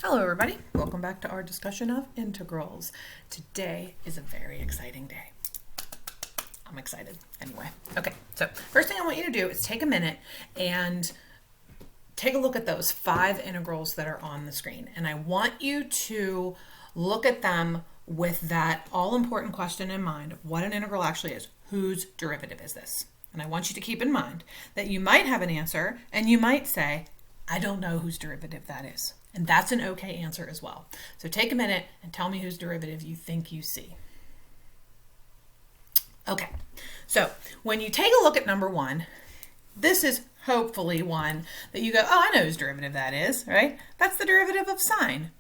Hello everybody, welcome back to our discussion of integrals. Today is a very exciting day. I'm excited anyway. Okay, so first thing I want you to do is take a minute and take a look at those 5 integrals that are on the screen. And I want you to look at them with that all-important question in mind of what an integral actually is. Whose derivative is this? And I want you to keep in mind that you might have an answer and you might say, I don't know whose derivative that is. And that's an okay answer as well. So take a minute and tell me whose derivative you think you see. Okay, so when you take a look at number 1, this is hopefully one that you go, oh, I know whose derivative that is, right? That's the derivative of sine.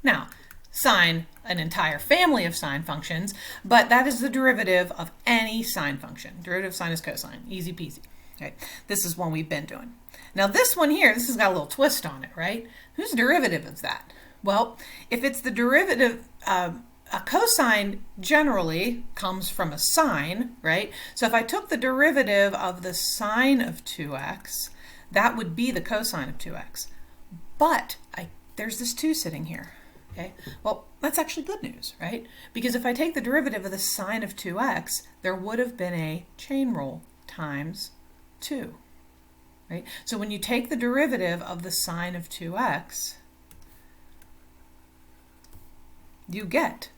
Now, sine, an entire family of sine functions, but that is the derivative of any sine function. Derivative of sine is cosine, easy peasy. Okay, this is one we've been doing. Now this one here, this has got a little twist on it, right? Whose derivative is that? Well, if it's the derivative, a cosine generally comes from a sine, right? So if I took the derivative of the sine of 2x, that would be the cosine of 2x. But there's this 2 sitting here, okay? Well, that's actually good news, right? Because if I take the derivative of the sine of 2x, there would have been a chain rule times 2. Right? So when you take the derivative of the sine of 2x, you get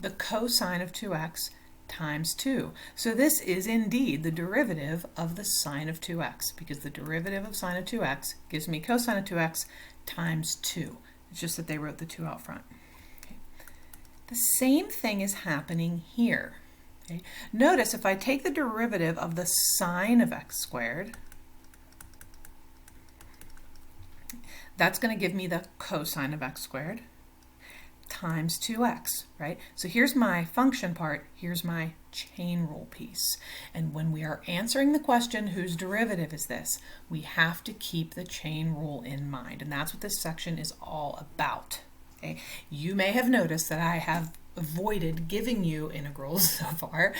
the cosine of 2x times 2. So this is indeed the derivative of the sine of 2x, because the derivative of sine of 2x gives me cosine of 2x times 2. It's just that they wrote the 2 out front. Okay. The same thing is happening here. Okay. Notice if I take the derivative of the sine of x squared, that's going to give me the cosine of x squared times 2x, right? So here's my function part, here's my chain rule piece. And when we are answering the question, whose derivative is this, we have to keep the chain rule in mind. And that's what this section is all about. Okay? You may have noticed that I have avoided giving you integrals so far.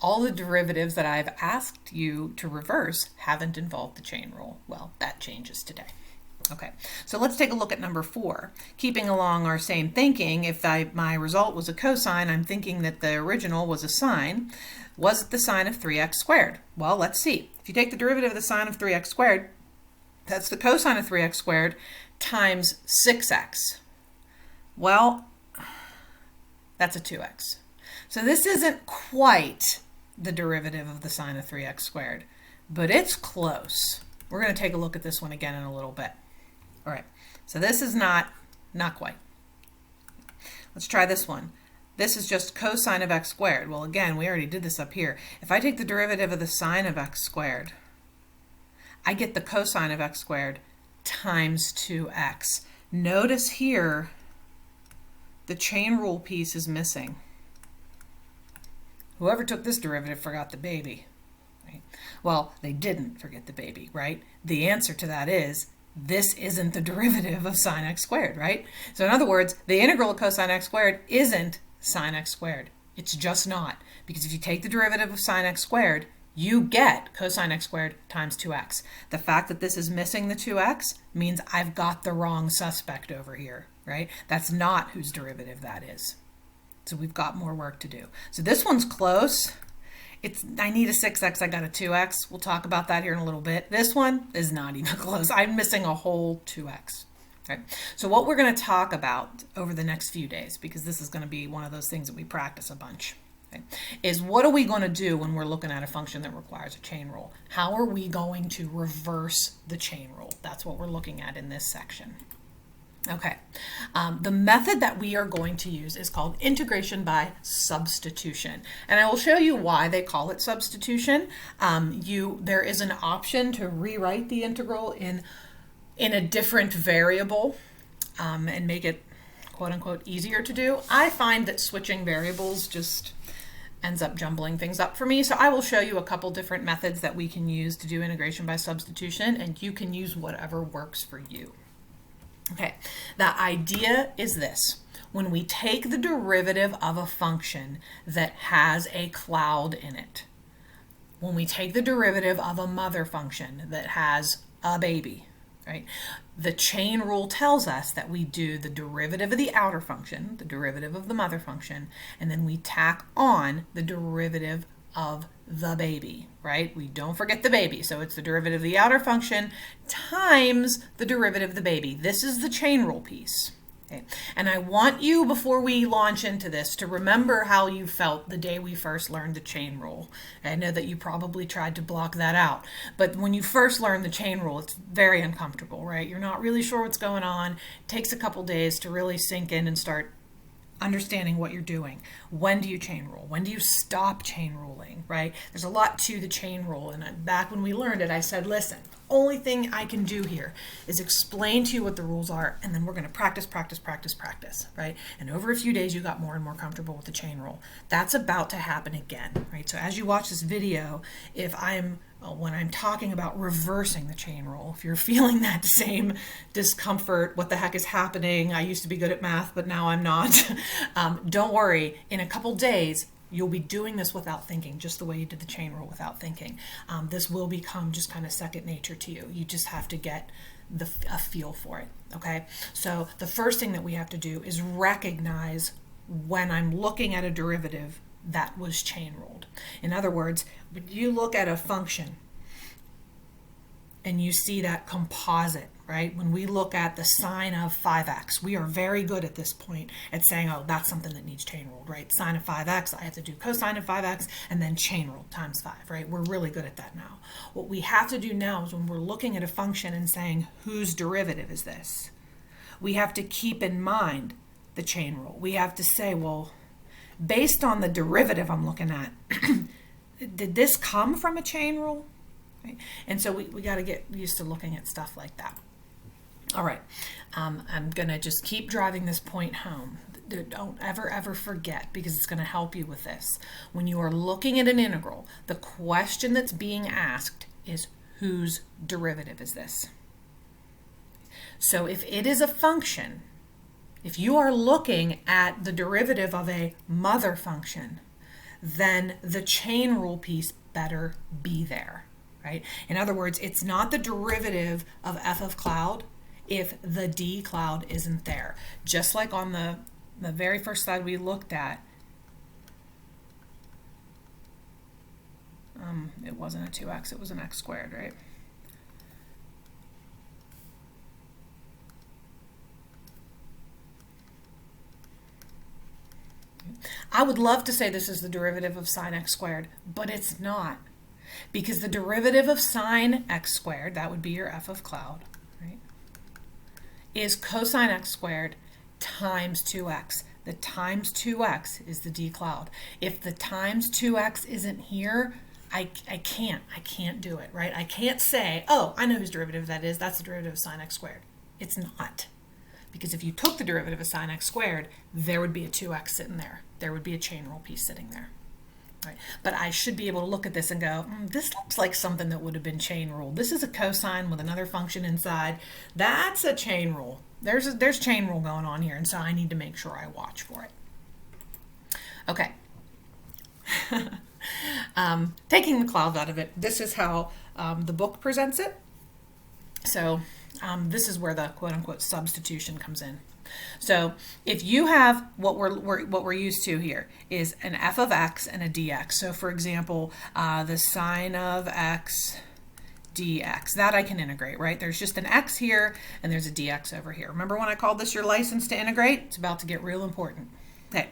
All the derivatives that I've asked you to reverse haven't involved the chain rule. Well, that changes today. Okay, so let's take a look at number 4. Keeping along our same thinking, if my result was a cosine, I'm thinking that the original was a sine. Was it the sine of 3x squared? Well, let's see. If you take the derivative of the sine of 3x squared, that's the cosine of 3x squared times 6x. Well, that's a 2x. So this isn't quite the derivative of the sine of 3x squared, but it's close. We're going to take a look at this one again in a little bit. All right, so this is not quite. Let's try this one. This is just cosine of x squared. Well, again, we already did this up here. If I take the derivative of the sine of x squared, I get the cosine of x squared times 2x. Notice here, the chain rule piece is missing. Whoever took this derivative forgot the baby. Right? Well, they didn't forget the baby, right? The answer to that is, this isn't the derivative of sine x squared, right? So in other words, the integral of cosine x squared isn't sine x squared. It's just not. Because if you take the derivative of sine x squared, you get cosine x squared times 2x. The fact that this is missing the 2x means I've got the wrong suspect over here, right? That's not whose derivative that is. So we've got more work to do. So this one's close. I need a 6x, I got a 2x. We'll talk about that here in a little bit. This one is not even close. I'm missing a whole 2x. Okay. So what we're going to talk about over the next few days, because this is going to be one of those things that we practice a bunch, okay, is what are we going to do when we're looking at a function that requires a chain rule? How are we going to reverse the chain rule? That's what we're looking at in this section. Okay, the method that we are going to use is called integration by substitution. And I will show you why they call it substitution. There is an option to rewrite the integral in a different variable and make it quote unquote easier to do. I find that switching variables just ends up jumbling things up for me. So I will show you a couple different methods that we can use to do integration by substitution, and you can use whatever works for you. Okay, the idea is this. When we take the derivative of a function that has a cloud in it, when we take the derivative of a mother function that has a baby, right? The chain rule tells us that we do the derivative of the outer function, the derivative of the mother function, and then we tack on the derivative of the baby, right? We don't forget the baby. So it's the derivative of the outer function times the derivative of the baby. This is the chain rule piece. Okay. And I want you, before we launch into this, to remember how you felt the day we first learned the chain rule. I know that you probably tried to block that out, but when you first learn the chain rule, it's very uncomfortable, right? You're not really sure what's going on. It takes a couple days to really sink in and start understanding what you're doing. When do you chain rule? When do you stop chain ruling, right? There's a lot to the chain rule. And back when we learned it, I said, listen, only thing I can do here is explain to you what the rules are, and then we're going to practice, right? And over a few days, you got more and more comfortable with the chain rule. That's about to happen again, right? So as you watch this video, when I'm talking about reversing the chain rule, if you're feeling that same discomfort, what the heck is happening? I used to be good at math, but now I'm not. Don't worry. In a couple days, you'll be doing this without thinking, just the way you did the chain rule without thinking. This will become just kind of second nature to you. You just have to get a feel for it, okay? So the first thing that we have to do is recognize when I'm looking at a derivative that was chain ruled. In other words, when you look at a function and you see that composite, right? When we look at the sine of 5x, we are very good at this point at saying, oh, that's something that needs chain ruled, right? Sine of 5x, I have to do cosine of 5x and then chain rule times 5, right? We're really good at that now. What we have to do now is when we're looking at a function and saying, whose derivative is this? We have to keep in mind the chain rule. We have to say, well, based on the derivative I'm looking at, did this come from a chain rule? Right? And so we got to get used to looking at stuff like that. All right, I'm going to just keep driving this point home. Don't ever forget, because it's going to help you with this. When you are looking at an integral, the question that's being asked is, whose derivative is this? So if it is a function, if you are looking at the derivative of a mother function, then the chain rule piece better be there, right? In other words, it's not the derivative of f of cloud if the d cloud isn't there. Just like on the very first slide we looked at, it wasn't a 2x, it was an x squared, right? I would love to say this is the derivative of sine x squared, but it's not. Because the derivative of sine x squared, that would be your f of cloud, right, is cosine x squared times 2x. The times 2x is the d cloud. If the times 2x isn't here, I can't do it, right? I can't say, oh, I know whose derivative that is. That's the derivative of sine x squared. It's not. Because if you took the derivative of sine x squared, there would be a 2x sitting there. There would be a chain rule piece sitting there. Right. But I should be able to look at this and go, this looks like something that would have been chain ruled. This is a cosine with another function inside. That's a chain rule. There's chain rule going on here, and so I need to make sure I watch for it. Okay. Taking the clouds out of it, this is how the book presents it. So this is where the quote-unquote substitution comes in. So if you have what we're used to here is an f of x and a dx. So for example, the sine of x dx, that I can integrate, right? There's just an x here and there's a dx over here. Remember when I called this your license to integrate? It's about to get real important. Okay,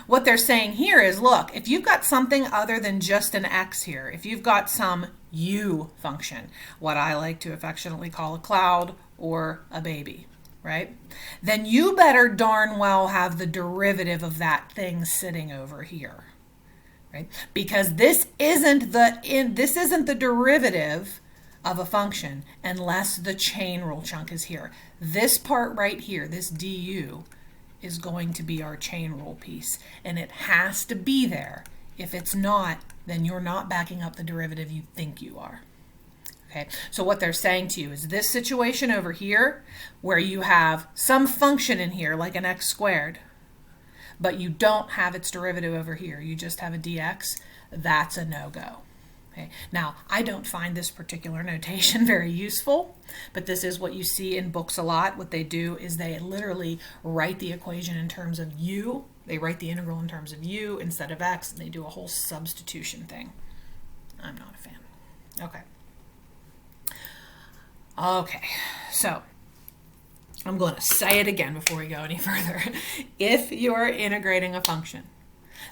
what they're saying here is, look, if you've got something other than just an x here, if you've got some u function, what I like to affectionately call a cloud or a baby, right? Then you better darn well have the derivative of that thing sitting over here, right? Because this isn't the derivative of a function unless the chain rule chunk is here. This part right here, this du, is going to be our chain rule piece, and it has to be there. If it's not, then you're not backing up the derivative you think you are. Okay, so what they're saying to you is this situation over here where you have some function in here like an x squared, but you don't have its derivative over here, you just have a dx, that's a no-go. Okay. Now, I don't find this particular notation very useful, but this is what you see in books a lot. What they do is they literally write the equation in terms of u. They write the integral in terms of u instead of x, and they do a whole substitution thing. I'm not a fan. Okay. Okay, so I'm going to say it again before we go any further. If you're integrating a function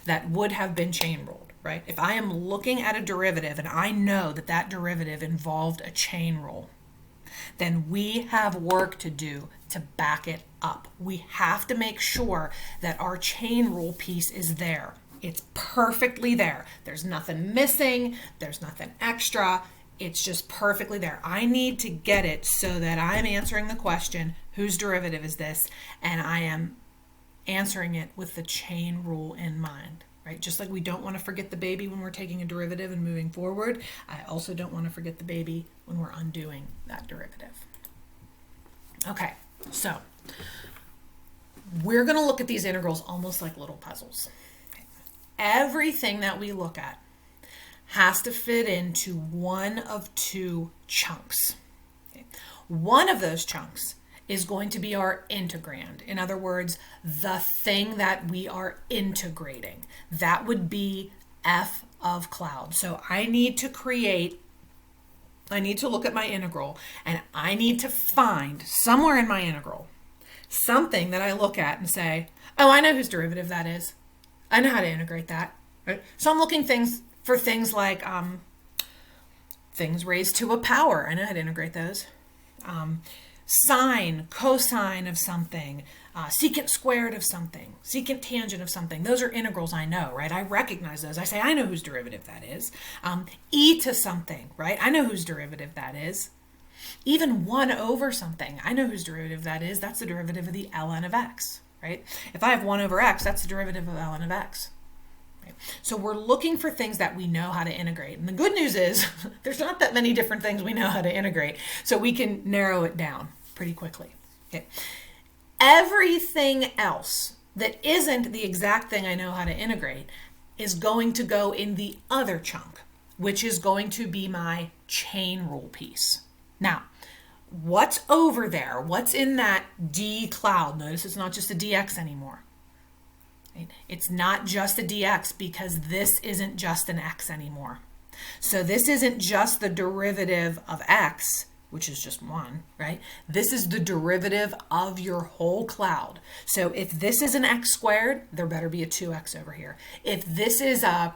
that would have been chain ruled, right? If I am looking at a derivative and I know that that derivative involved a chain rule, then we have work to do to back it up. We have to make sure that our chain rule piece is there. It's perfectly there. There's nothing missing. There's nothing extra. It's just perfectly there. I need to get it so that I'm answering the question, whose derivative is this? And I am answering it with the chain rule in mind, right? Just like we don't want to forget the baby when we're taking a derivative and moving forward, I also don't want to forget the baby when we're undoing that derivative. Okay, so we're going to look at these integrals almost like little puzzles. Everything that we look at has to fit into one of two chunks. Okay. One of those chunks is going to be our integrand. In other words, the thing that we are integrating. That would be f of cloud. So I need to look at my integral, and I need to find somewhere in my integral something that I look at and say, oh, I know whose derivative that is. I know how to integrate that. Right? So I'm looking for things like things raised to a power. I know how to integrate those. Sine, cosine of something, secant squared of something, secant tangent of something. Those are integrals I know, right? I recognize those. I say, I know whose derivative that is. E to something, right? I know whose derivative that is. Even 1 over something, I know whose derivative that is. That's the derivative of the ln of x, right? If I have 1 over x, that's the derivative of ln of x. So we're looking for things that we know how to integrate. And the good news is there's not that many different things we know how to integrate. So we can narrow it down pretty quickly. Okay. Everything else that isn't the exact thing I know how to integrate is going to go in the other chunk, which is going to be my chain rule piece. Now, what's over there? What's in that d cloud? Notice it's not just a dx anymore. It's not just a dx because this isn't just an x anymore. So this isn't just the derivative of x, which is just 1, right? This is the derivative of your whole cloud. So if this is an x squared, there better be a 2x over here. If this is a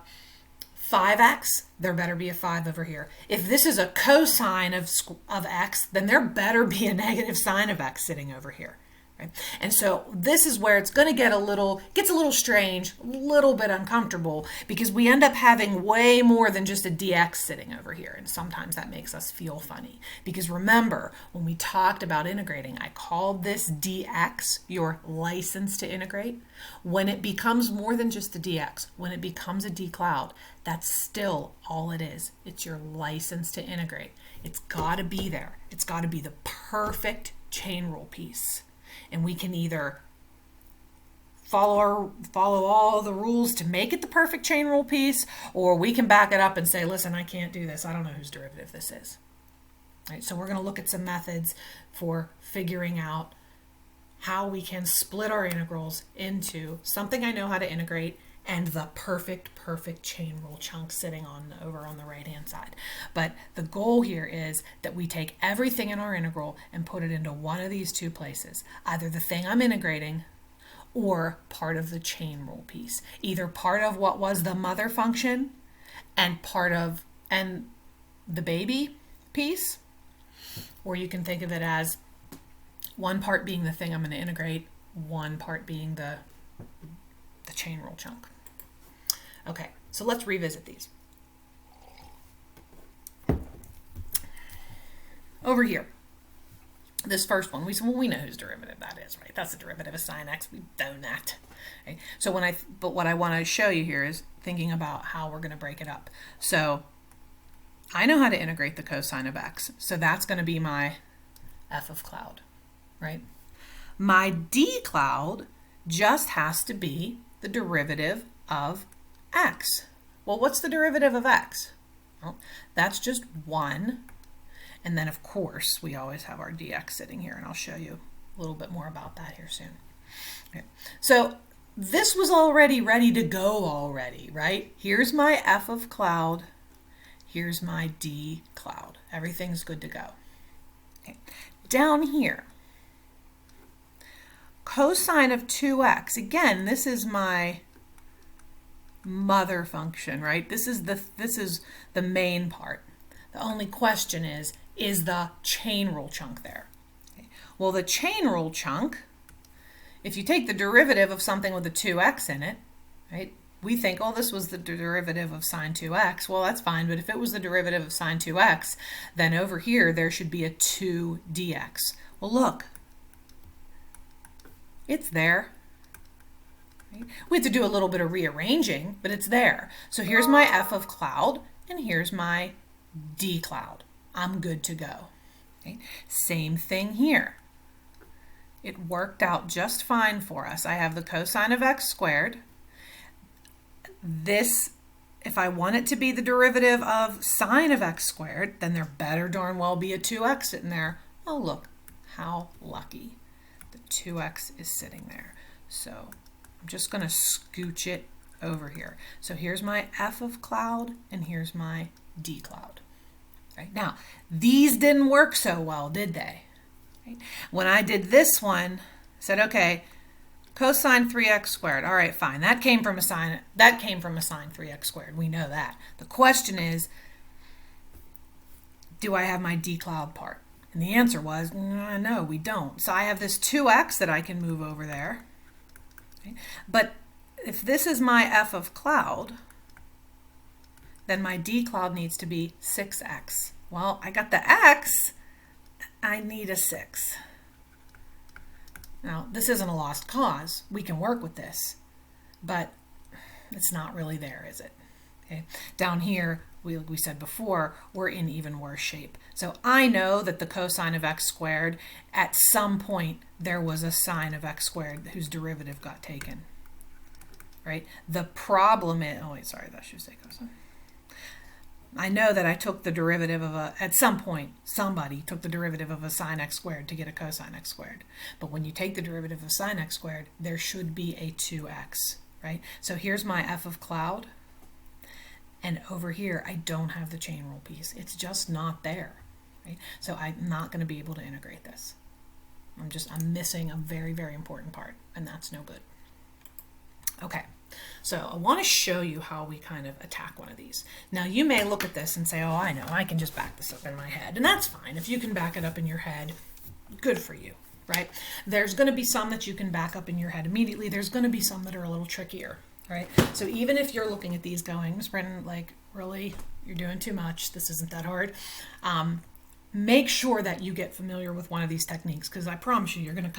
5x, there better be a 5 over here. If this is a cosine of x, then there better be a negative sine of x sitting over here. Right? And so this is where it's going to gets a little strange, a little bit uncomfortable, because we end up having way more than just a dx sitting over here. And sometimes that makes us feel funny. Because remember, when we talked about integrating, I called this dx your license to integrate. When it becomes more than just a dx, when it becomes a d cloud, that's still all it is. It's your license to integrate. It's got to be there. It's got to be the perfect chain rule piece. And we can either follow all the rules to make it the perfect chain rule piece, or we can back it up and say, listen, I can't do this. I don't know whose derivative this is. Right, so we're going to look at some methods for figuring out how we can split our integrals into something I know how to integrate and the perfect chain rule chunk sitting over on the right hand side. But the goal here is that we take everything in our integral and put it into one of these two places, either the thing I'm integrating or part of the chain rule piece, either part of what was the mother function and the baby piece, or you can think of it as one part being the thing I'm going to integrate, one part being the chain rule chunk. Okay, so let's revisit these. Over here, this first one, we know whose derivative that is, right? That's the derivative of sine x. We've done that. Okay? So what I want to show you here is thinking about how we're going to break it up. So I know how to integrate the cosine of x. So that's going to be my f of cloud, right? My d cloud just has to be the derivative of x. Well, what's the derivative of x? Well, that's just 1. And then, of course, we always have our dx sitting here, and I'll show you a little bit more about that here soon. Okay. So this was already ready to go already, right? Here's my f of cloud. Here's my d cloud. Everything's good to go. Okay. Down here, cosine of 2x. Again, this is my mother function, right? This is the main part. The only question is the chain rule chunk there? Okay. Well, the chain rule chunk, if you take the derivative of something with a 2x in it, right? We think, oh, this was the derivative of sine 2x. Well, that's fine, but if it was the derivative of sine 2x, then over here there should be a 2 dx. Well, look, it's there. Right? We have to do a little bit of rearranging, but it's there. So here's my f of cloud, and here's my d cloud. I'm good to go. Okay? Same thing here. It worked out just fine for us. I have the cosine of x squared. This, if I want it to be the derivative of sine of x squared, then there better darn well be a 2x sitting there. Oh, look, how lucky. The 2x is sitting there. So I'm just going to scooch it over here. So here's my f of cloud, and here's my d cloud. Right? Now, these didn't work so well, did they? Right? When I did this one, I said, okay, cosine 3x squared. All right, fine. That came from a sine 3x squared. We know that. The question is, do I have my d cloud part? And the answer was, no, we don't. So I have this 2x that I can move over there. Okay? But if this is my f of cloud, then my d cloud needs to be 6x. Well, I got the x, I need a 6. Now, this isn't a lost cause. We can work with this, but it's not really there, is it? Okay. Down here, we said before, we're in even worse shape. So I know that the cosine of x squared, at some point, there was a sine of x squared whose derivative got taken. Right? The problem is, oh wait, sorry, that should say cosine. I know that I took the derivative of at some point, somebody took the derivative of a sine x squared to get a cosine x squared. But when you take the derivative of sine x squared, there should be a 2x, right? So here's my f of cloud. And over here, I don't have the chain rule piece. It's just not there, right? So I'm not going to be able to integrate this. I'm missing a very, very important part, and that's no good. Okay. So I want to show you how we kind of attack one of these. Now you may look at this and say, oh, I know, I can just back this up in my head. And that's fine. If you can back it up in your head, good for you, right? There's going to be some that you can back up in your head immediately. There's going to be some that are a little trickier, right? So even if you're looking at these going, Ms. Brennan, like, really, you're doing too much. This isn't that hard. Make sure that you get familiar with one of these techniques, because I promise you, you're going to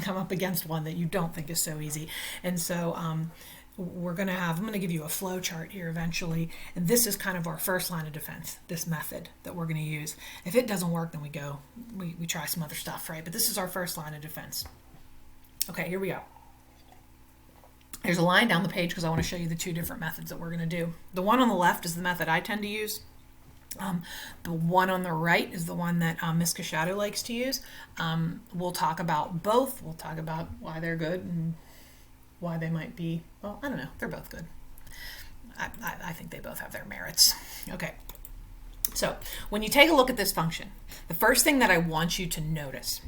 come up against one that you don't think is so easy. And so I'm going to give you a flow chart here eventually, and this is kind of our first line of defense, this method that we're going to use. If it doesn't work, then we try some other stuff, right? But this is our first line of defense. Okay, here we go. There's a line down the page because I want to show you the two different methods that we're going to do. The one on the left is the method I tend to use. The one on the right is the one that Ms. Casciato likes to use. We'll talk about both. We'll talk about why they're good and why they might be, well, I don't know, they're both good. I think they both have their merits. Okay, so when you take a look at this function, the first thing that I want you to notice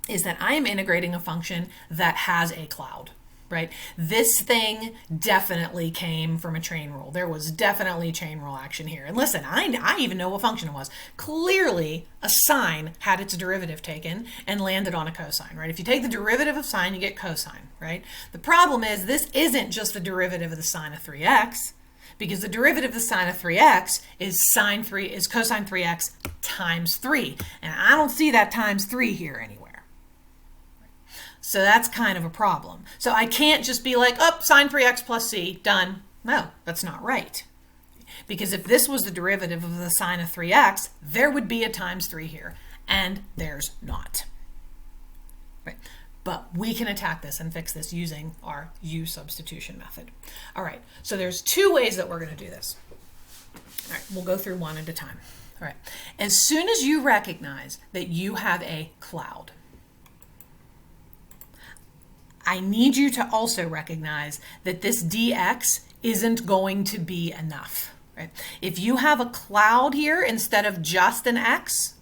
is that I am integrating a function that has a cloud, right? This thing definitely came from a chain rule. There was definitely chain rule action here. And listen, I even know what function it was. Clearly, a sine had its derivative taken and landed on a cosine, right? If you take the derivative of sine, you get cosine, right? The problem is this isn't just the derivative of the sine of 3x, because the derivative of the sine of 3x is cosine 3x times 3. And I don't see that times 3 here anywhere. So that's kind of a problem. So I can't just be like, oh, sine 3x plus c, done. No, that's not right. Because if this was the derivative of the sine of 3x, there would be a times 3 here. And there's not. Right? But we can attack this and fix this using our U substitution method. All right, so there's two ways that we're going to do this. All right, we'll go through one at a time. All right, as soon as you recognize that you have a cloud, I need you to also recognize that this dx isn't going to be enough. Right? If you have a cloud here instead of just an x,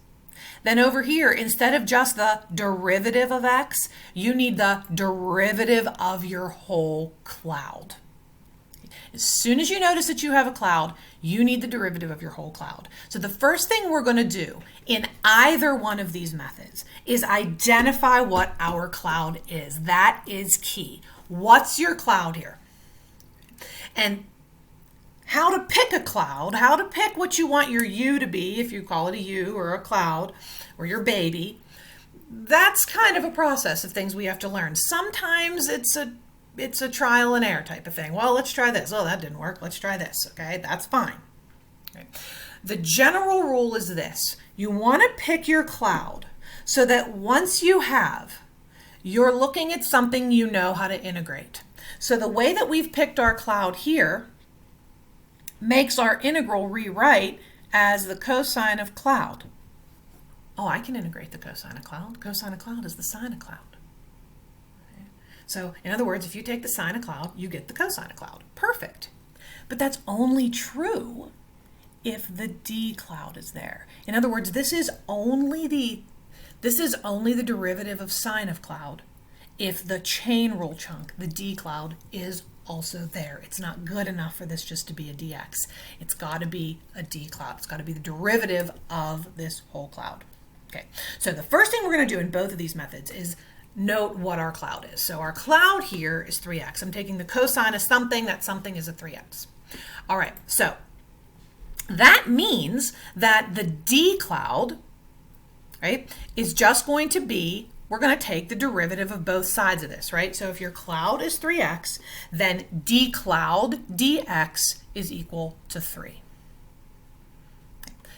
then over here, instead of just the derivative of x, you need the derivative of your whole cloud. As soon as you notice that you have a cloud, you need the derivative of your whole cloud. So the first thing we're going to do in either one of these methods is identify what our cloud is. That is key. What's your cloud here? And how to pick a cloud, how to pick what you want your U to be, if you call it a U or a cloud or your baby, that's kind of a process of things we have to learn. Sometimes it's a trial and error type of thing. Well, let's try this. Oh, that didn't work. Let's try this. Okay, that's fine. Okay. The general rule is this. You want to pick your cloud so that once you have, you're looking at something you know how to integrate. So the way that we've picked our cloud here makes our integral rewrite as the cosine of cloud. Oh, I can integrate the cosine of cloud. Cosine of cloud is the sine of cloud. Okay. So in other words, if you take the sine of cloud, you get the cosine of cloud. Perfect. But that's only true if the d cloud is there. In other words, this is only the derivative of sine of cloud if the chain rule chunk, the d cloud, is also there. It's not good enough for this just to be a dx. It's got to be a d cloud. It's got to be the derivative of this whole cloud. Okay, so the first thing we're going to do in both of these methods is note what our cloud is. So our cloud here is 3x. I'm taking the cosine of something. That something is a 3x. All right, so that means that the d cloud, right, is just going to be, we're going to take the derivative of both sides of this, right? So if your cloud is 3x, then d cloud dx is equal to 3.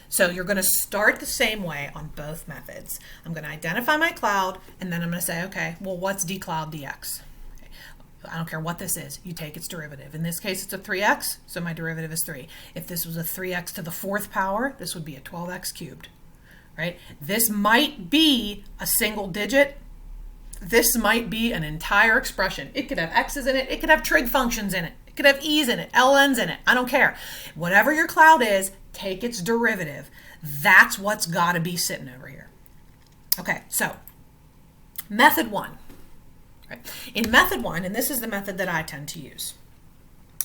So you're going to start the same way on both methods. I'm going to identify my cloud, and then I'm going to say, okay, well, what's d cloud dx? Okay. I don't care what this is. You take its derivative. In this case, it's a 3x, so my derivative is 3. If this was a 3x to the 4th power, this would be a 12x cubed. Right? This might be a single digit. This might be an entire expression. It could have x's in it. It could have trig functions in it. It could have e's in it, ln's in it. I don't care. Whatever your cloud is, take its derivative. That's what's got to be sitting over here. Okay, so method 1. Right. In method 1, and this is the method that I tend to use,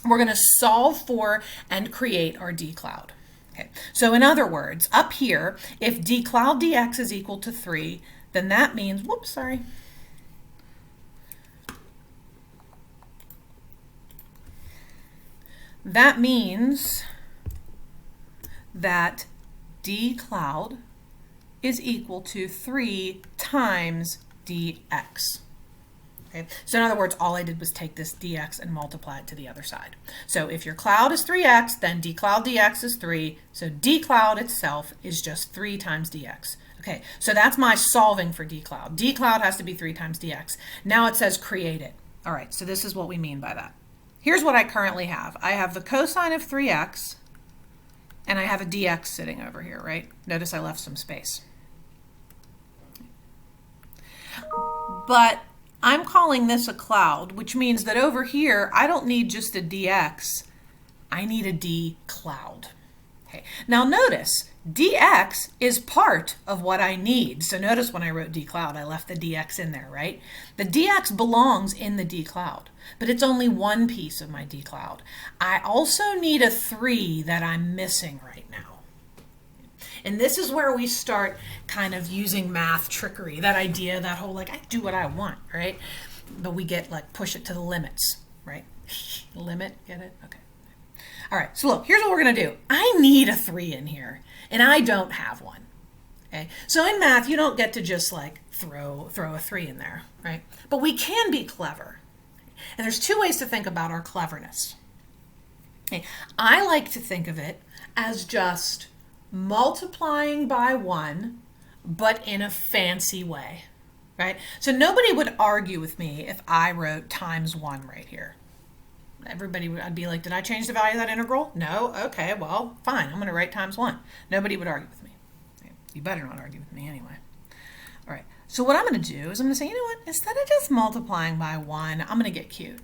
we're going to solve for and create our d cloud. Okay. So in other words, up here, if d cloud dx is equal to 3, then that means, whoops, sorry. That means that d cloud is equal to 3 times dx. Okay. So in other words, all I did was take this dx and multiply it to the other side. So if your cloud is 3x, then d cloud dx is 3. So d cloud itself is just 3 times dx. Okay, so that's my solving for d cloud. D cloud has to be 3 times dx. Now it says create it. All right, so this is what we mean by that. Here's what I currently have. I have the cosine of 3x, and I have a dx sitting over here, right? Notice I left some space. But I'm calling this a cloud, which means that over here, I don't need just a dx, I need a d cloud. Okay. Now notice, dx is part of what I need. So notice when I wrote d cloud, I left the dx in there, right? The dx belongs in the d cloud, but it's only one piece of my d cloud. I also need a 3 that I'm missing right now. And this is where we start kind of using math trickery, that idea, that whole like, I do what I want, right? But we get like, push it to the limits, right? Limit, get it? Okay. All right, so look, here's what we're gonna do. I need a 3 in here, and I don't have one, okay? So in math, you don't get to just like throw a 3 in there, right? But we can be clever. And there's 2 ways to think about our cleverness. Okay. I like to think of it as just multiplying by 1, but in a fancy way, right? So nobody would argue with me if I wrote times 1 right here. I'd be like, did I change the value of that integral? No. Okay, well, fine. I'm going to write times 1. Nobody would argue with me. You better not argue with me anyway. All right, so what I'm going to do is I'm going to say, you know what? Instead of just multiplying by 1, I'm going to get cute.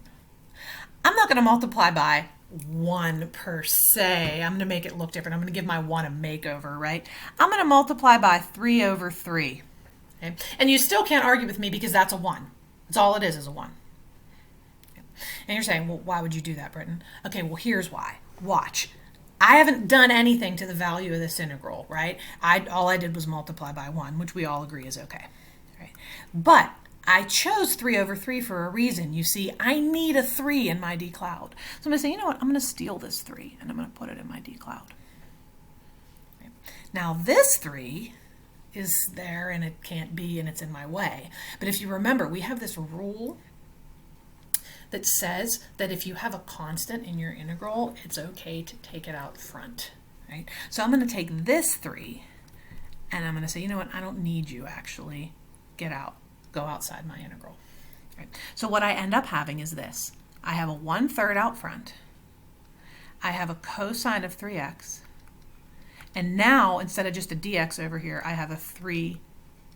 I'm not going to multiply by 1 per se. I'm going to make it look different. I'm going to give my 1 a makeover, right? I'm going to multiply by 3 over 3. Okay? And you still can't argue with me because that's a 1. That's all it is a 1. And you're saying, well, why would you do that, Britton? Okay, well, here's why. Watch. I haven't done anything to the value of this integral, right? All I did was multiply by 1, which we all agree is okay. Right? But I chose 3 over 3 for a reason. You see, I need a 3 in my D cloud. So I'm going to say, you know what? I'm going to steal this 3, and I'm going to put it in my D cloud. Okay. Now, this 3 is there, and it can't be, and it's in my way. But if you remember, we have this rule that says that if you have a constant in your integral, it's okay to take it out front, right? So I'm going to take this 3, and I'm going to say, you know what, I don't need you actually. Get out. Go outside my integral. Right? So what I end up having is this. I have a 1/3 out front. I have a cosine of 3x. And now, instead of just a dx over here, I have a 3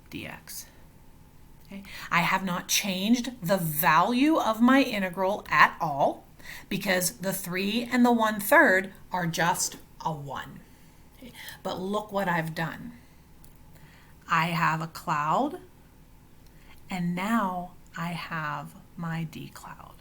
dx. Okay. I have not changed the value of my integral at all because the 3 and the 1/3 are just a 1. Okay. But look what I've done. I have a cloud, and now I have my D cloud.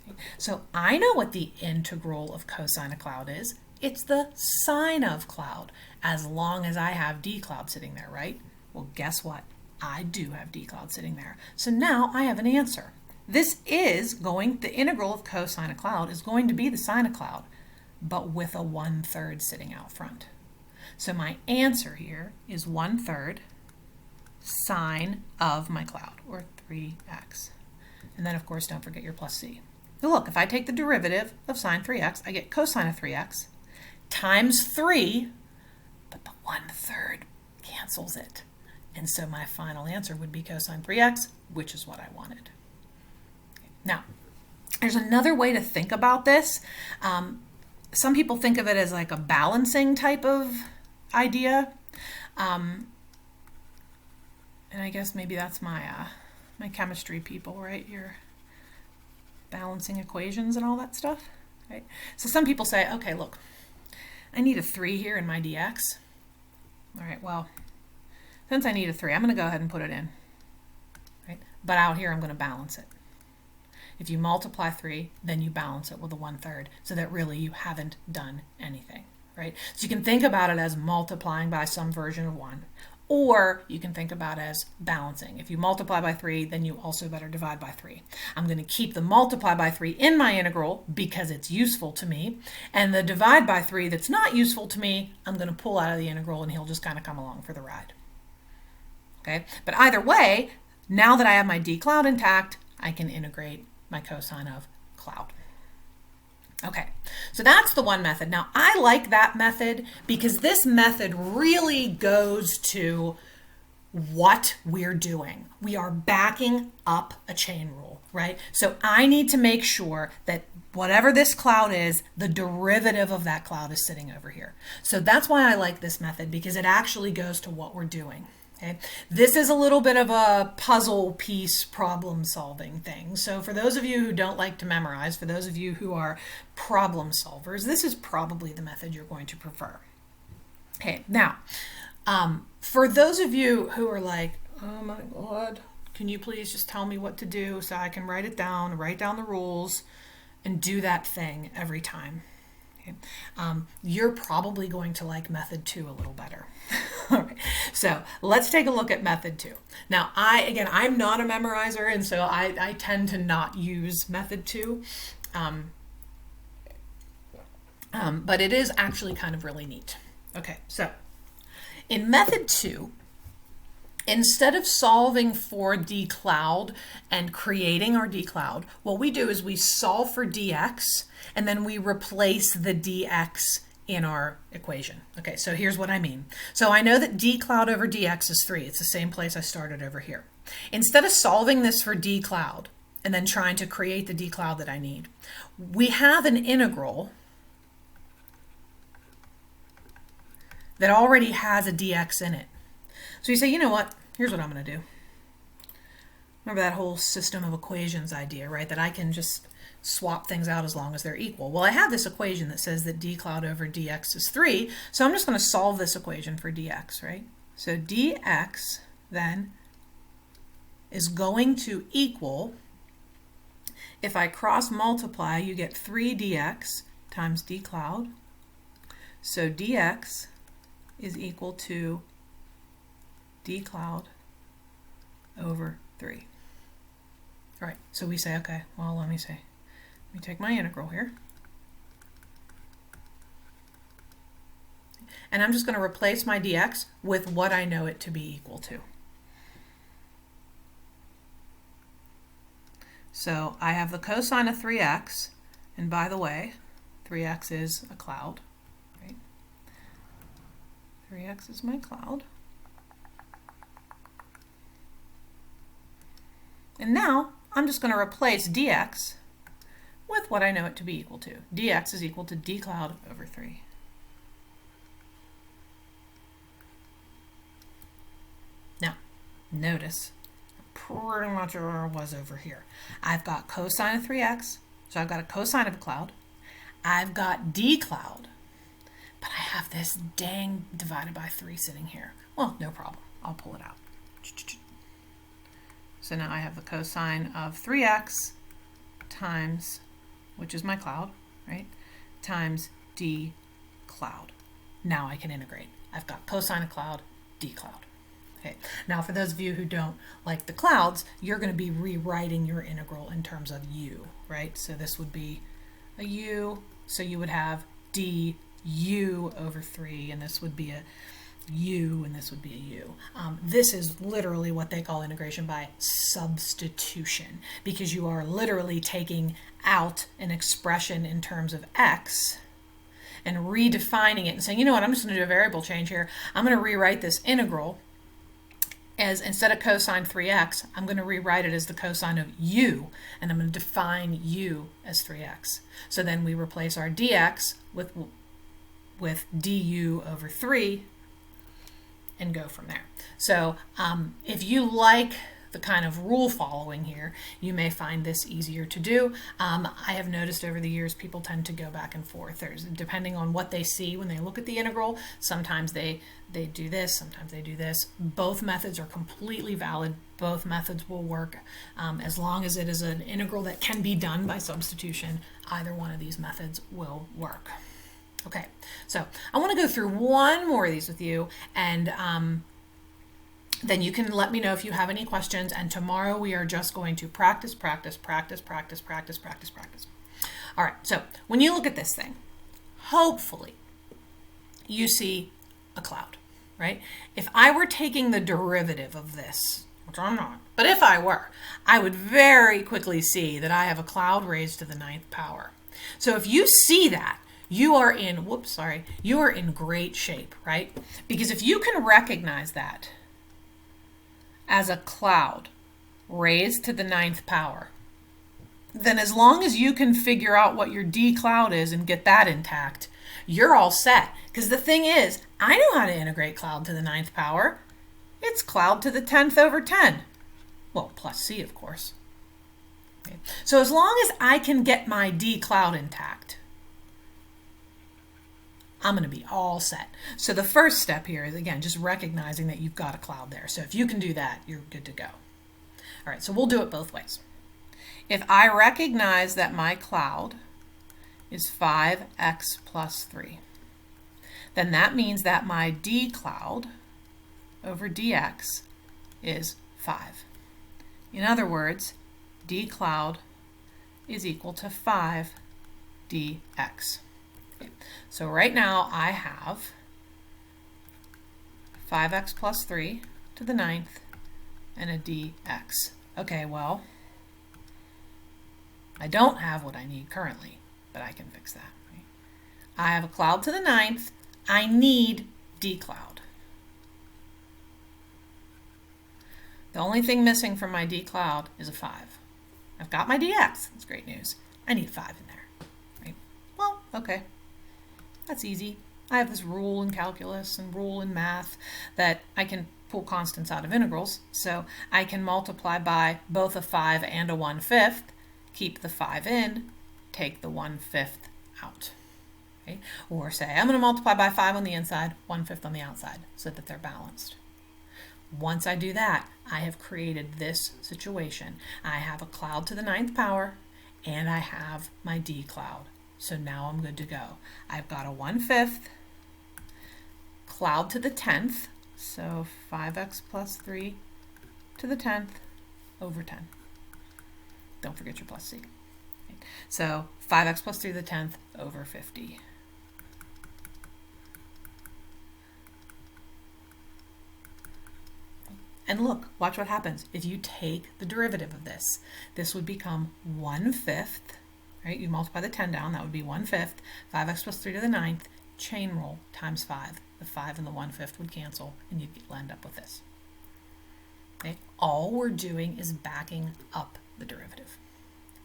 Okay. So I know what the integral of cosine of cloud is. It's the sine of cloud, as long as I have D cloud sitting there, right? Well, guess what? I do have D cloud sitting there. So now I have an answer. This is the integral of cosine of cloud is going to be the sine of cloud, but with a 1/3 sitting out front. So my answer here is 1/3 sine of my cloud, or 3x. And then, of course, don't forget your plus c. Now look, if I take the derivative of sine 3x, I get cosine of 3x times 3, but the 1/3 cancels it. And so my final answer would be cosine 3x, which is what I wanted. Now, there's another way to think about this. Some people think of it as like a balancing type of idea. And I guess maybe that's my chemistry people, right? You're balancing equations and all that stuff, right? So some people say, okay, look, I need a 3 here in my dx. All right, well, since I need a 3, I'm going to go ahead and put it in, right? But out here, I'm going to balance it. If you multiply 3, then you balance it with a 1/3, so that really you haven't done anything, right? So you can think about it as multiplying by some version of 1, or you can think about it as balancing. If you multiply by 3, then you also better divide by 3. I'm going to keep the multiply by 3 in my integral because it's useful to me, and the divide by 3 that's not useful to me, I'm going to pull out of the integral, and he'll just kind of come along for the ride. Okay, but either way, now that I have my D cloud intact, I can integrate my cosine of cloud. Okay, so that's the one method. Now, I like that method because this method really goes to what we're doing. We are backing up a chain rule, right? So I need to make sure that whatever this cloud is, the derivative of that cloud is sitting over here. So that's why I like this method, because it actually goes to what we're doing. Okay. This is a little bit of a puzzle piece problem solving thing. So for those of you who don't like to memorize, for those of you who are problem solvers, this is probably the method you're going to prefer. Okay, now, for those of you who are like, oh my God, can you please just tell me what to do so I can write down the rules and do that thing every time? Okay. You're probably going to like method 2 a little better. All right. So let's take a look at method 2. Now, I'm not a memorizer, and so I tend to not use method 2. But it is actually kind of really neat. Okay, so in method 2, instead of solving for D cloud and creating our D cloud, what we do is we solve for dx, and then we replace the dx in our equation. Okay, so here's what I mean. So I know that D cloud over dx is 3. It's the same place I started over here. Instead of solving this for D cloud and then trying to create the d cloud that I need. We have an integral that already has a dx in it. So you say, you know what, here's what I'm going to do. Remember that whole system of equations idea, right? That I can just swap things out as long as they're equal. Well, I have this equation that says that d cloud over dx is 3, so I'm just going to solve this equation for dx, right? So dx then is going to equal, if I cross multiply, you get 3 dx times d cloud. So dx is equal to d cloud over 3. All right, so we say, okay, well, let me take my integral here. And I'm just going to replace my dx with what I know it to be equal to. So I have the cosine of 3x, and by the way, 3x is a cloud, right? 3x is my cloud. And now I'm just going to replace dx with what I know it to be equal to. Dx is equal to d cloud over 3. Now, notice pretty much where I was over here. I've got cosine of 3x, so I've got a cosine of a cloud. I've got d cloud, but I have this dang divided by 3 sitting here. Well, no problem. I'll pull it out. So now I have the cosine of 3x times, which is my cloud, right, times d cloud. Now I can integrate. I've got cosine of cloud, d cloud. Okay. Now for those of you who don't like the clouds, you're going to be rewriting your integral in terms of u, right? So this would be a u, so you would have du over 3, and this would be a u, and this would be a u. This is literally what they call integration by substitution, because you are literally taking out an expression in terms of x and redefining it and saying, you know what, I'm just going to do a variable change here. I'm going to rewrite this integral as, instead of cosine 3x, I'm going to rewrite it as the cosine of u, and I'm going to define u as 3x. So then we replace our dx with du over 3 and go from there. So if you like the kind of rule following here, you may find this easier to do. I have noticed over the years people tend to go back and forth. Depending on what they see when they look at the integral, sometimes they do this, sometimes they do this. Both methods are completely valid. Both methods will work as long as it is an integral that can be done by substitution. Either one of these methods will work. Okay, so I want to go through one more of these with you, and then you can let me know if you have any questions, and tomorrow we are just going to practice. All right, so when you look at this thing, hopefully you see a cloud, right? If I were taking the derivative of this, which I'm not, but if I were, I would very quickly see that I have a cloud raised to the 9th power. So if you see that, you are in, you are in great shape, right? Because if you can recognize that as a cloud raised to the 9th power, then as long as you can figure out what your d cloud is and get that intact, you're all set. Because the thing is, I know how to integrate cloud to the 9th power. It's cloud to the 10th over 10. Well, plus c, of course. Okay. So as long as I can get my d cloud intact, I'm going to be all set. So the first step here is, again, just recognizing that you've got a cloud there. So if you can do that, you're good to go. All right, so we'll do it both ways. If I recognize that my cloud is 5x plus 3, then that means that my d cloud over dx is 5. In other words, d cloud is equal to 5 dx. So right now I have 5x plus 3 to the 9th and a dx. Okay, well, I don't have what I need currently, but I can fix that. Right? I have a cloud to the 9th. I need d cloud. The only thing missing from my d cloud is a 5. I've got my dx. That's great news. I need 5 in there, right? Well, okay. That's easy. I have this rule in calculus and rule in math that I can pull constants out of integrals. So I can multiply by both a 5 and a 1/5, keep the 5 in, take the 1/5 out. Okay? Or say I'm going to multiply by 5 on the inside, 1/5 on the outside, so that they're balanced. Once I do that, I have created this situation. I have a cloud to the 9th power, and I have my d cloud. So now I'm good to go. I've got a 1/5 cloud to the 10th, so 5x plus 3 to the 10th over 10. Don't forget your plus c. So 5x plus 3 to the 10th over 50. And look, watch what happens. If you take the derivative of this, this would become 1/5. Right? You multiply the 10 down, that would be 1/5. 5x plus 3 to the 9th, chain rule times 5. The 5 and the 1/5 would cancel, and you'd end up with this. Okay? All we're doing is backing up the derivative.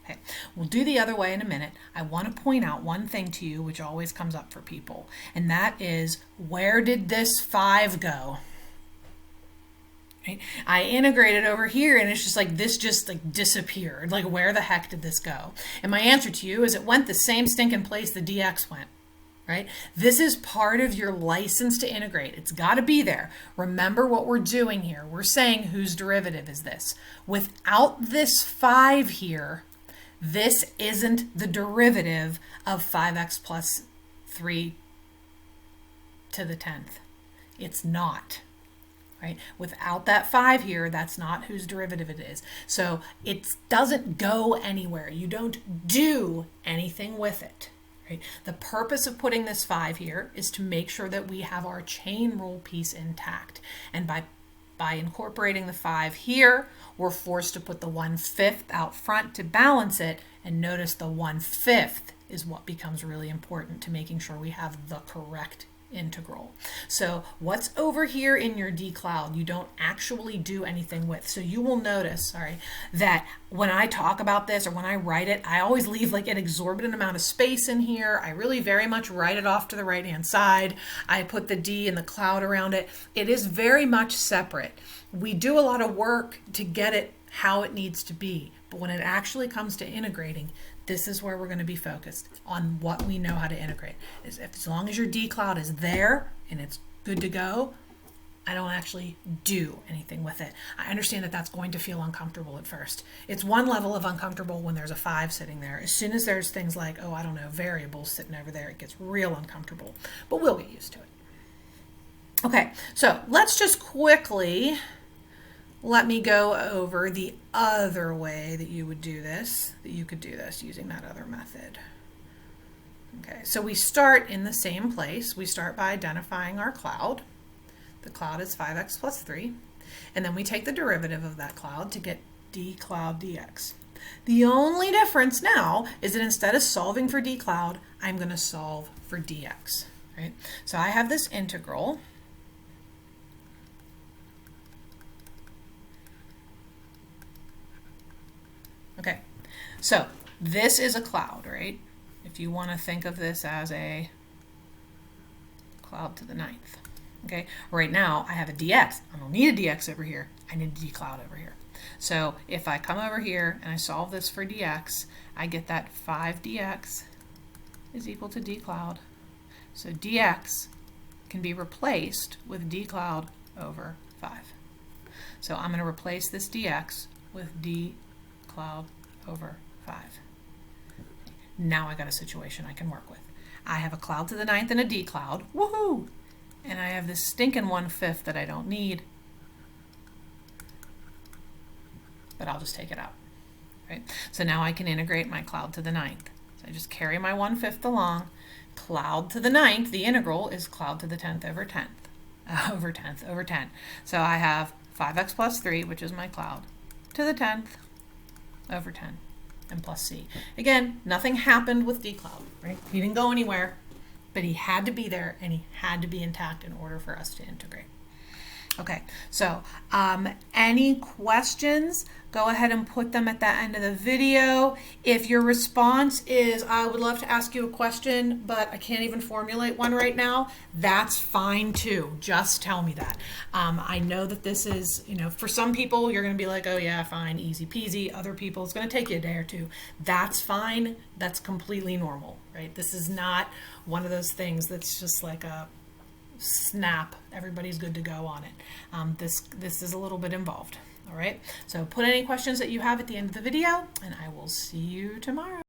Okay, we'll do the other way in a minute. I want to point out one thing to you which always comes up for people, and that is, where did this 5 go? Right? I integrated over here and it's just like this just like disappeared. Like, where the heck did this go? And my answer to you is it went the same stinking place the dx went. Right? This is part of your license to integrate. It's got to be there. Remember what we're doing here. We're saying whose derivative is this? Without this 5 here, this isn't the derivative of 5x plus 3 to the 10th. It's not. Right? Without that 5 here, that's not whose derivative it is. So it doesn't go anywhere. You don't do anything with it. Right? The purpose of putting this 5 here is to make sure that we have our chain rule piece intact. And by incorporating the 5 here, we're forced to put the 1/5 out front to balance it. And notice the 1/5 is what becomes really important to making sure we have the correct integral. So what's over here in your d cloud you don't actually do anything with. So you will notice, that when I talk about this or when I write it, I always leave like an exorbitant amount of space in here. I really very much write it off to the right hand side. I put the d and the cloud around it. It is very much separate. We do a lot of work to get it how it needs to be, but when it actually comes to integrating, this is where we're going to be focused on what we know how to integrate. As long as your d cloud is there and it's good to go, I don't actually do anything with it. I understand that that's going to feel uncomfortable at first. It's one level of uncomfortable when there's a 5 sitting there. As soon as there's things like, oh, I don't know, variables sitting over there, it gets real uncomfortable. But we'll get used to it. Okay, so let's just quickly let me go over the other way that you would do this, that you could do this using that other method. Okay, so we start in the same place. We start by identifying our cloud. The cloud is 5x plus 3. And then we take the derivative of that cloud to get d cloud dx. The only difference now is that instead of solving for d cloud, I'm going to solve for dx. Right? So I have this integral. Okay, so this is a cloud, right? If you want to think of this as a cloud to the 9th. Okay, right now I have a dx. I don't need a dx over here. I need a d cloud over here. So if I come over here and I solve this for dx, I get that 5 dx is equal to d cloud. So dx can be replaced with d cloud over 5. So I'm going to replace this dx with d cloud over 5. Now I got a situation I can work with. I have a cloud to the 9th and a d cloud. Woohoo! And I have this stinking 1/5 that I don't need. But I'll just take it out. Right? So now I can integrate my cloud to the 9th. So I just carry my 1/5 along. Cloud to the 9th, the integral is cloud to the 10th over 10th. Over 10th over 10. So I have 5x plus 3, which is my cloud, to the 10th over 10 and plus c. Again, nothing happened with d cloud, right? He didn't go anywhere, but he had to be there and he had to be intact in order for us to integrate. Okay, so any questions, go ahead and put them at the end of the video. If your response is, I would love to ask you a question, but I can't even formulate one right now, that's fine too. Just tell me that. I know that this is, for some people, you're going to be like, oh yeah, fine, easy peasy. Other people, it's going to take you a day or two. That's fine. That's completely normal, right? This is not one of those things that's just like a snap, everybody's good to go on it. This is a little bit involved. All right, so put any questions that you have at the end of the video, and I will see you tomorrow.